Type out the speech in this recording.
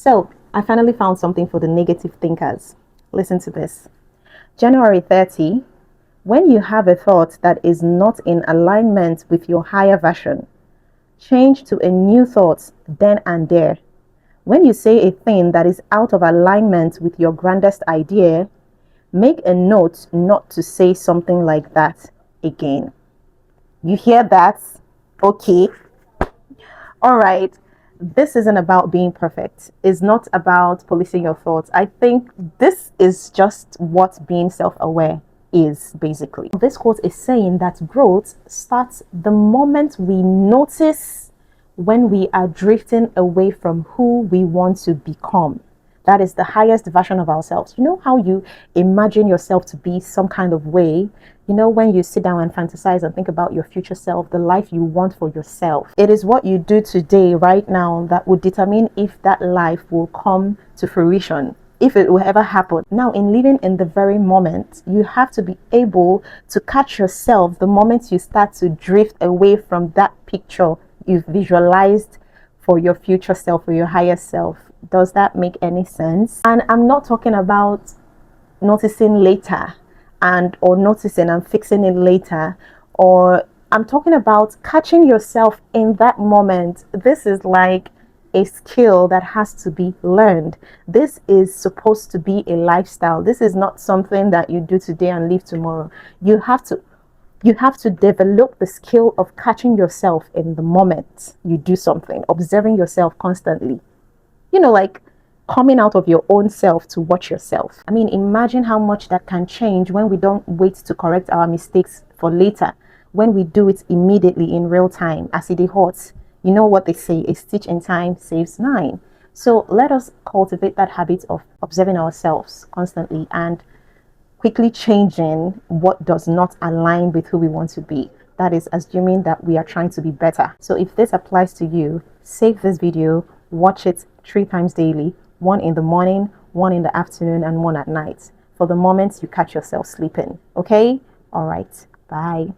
So I finally found something for the negative thinkers. Listen to this. January 30, when you have a thought that is not in alignment with your higher version, change to a new thought then and there. When you say a thing that is out of alignment with your grandest idea, make a note not to say something like that again. You hear that? Okay. All right. This isn't about being perfect. It's not about policing your thoughts. I think this is just what being self-aware is, basically. This quote is saying that growth starts the moment we notice when we are drifting away from who we want to become. That is the highest version of ourselves. You know how you imagine yourself to be some kind of way? You know, when you sit down and fantasize and think about your future self, the life you want for yourself. It is what you do today, right now, that would determine if that life will come to fruition, if it will ever happen. Now, in living in the very moment, you have to be able to catch yourself the moment you start to drift away from that picture you've visualized for your future self, for your higher self. Does that make any sense? And I'm not talking about noticing later or noticing and fixing it later, or I'm talking about catching yourself in that moment. This is like a skill that has to be learned. This is supposed to be a lifestyle. This is not something that you do today and leave tomorrow. You have to develop the skill of catching yourself in the moment you do something, observing yourself constantly. Like coming out of your own self to watch yourself. I mean, imagine how much that can change when we don't wait to correct our mistakes for later, when we do it immediately in real time, as it hurts. You know what they say, a stitch in time saves nine. So let us cultivate that habit of observing ourselves constantly and quickly changing what does not align with who we want to be. That is assuming that we are trying to be better. So if this applies to you, save this video, watch it 3 times daily, one in the morning, one in the afternoon, and one at night, for the moments you catch yourself sleeping. Okay? All right. Bye.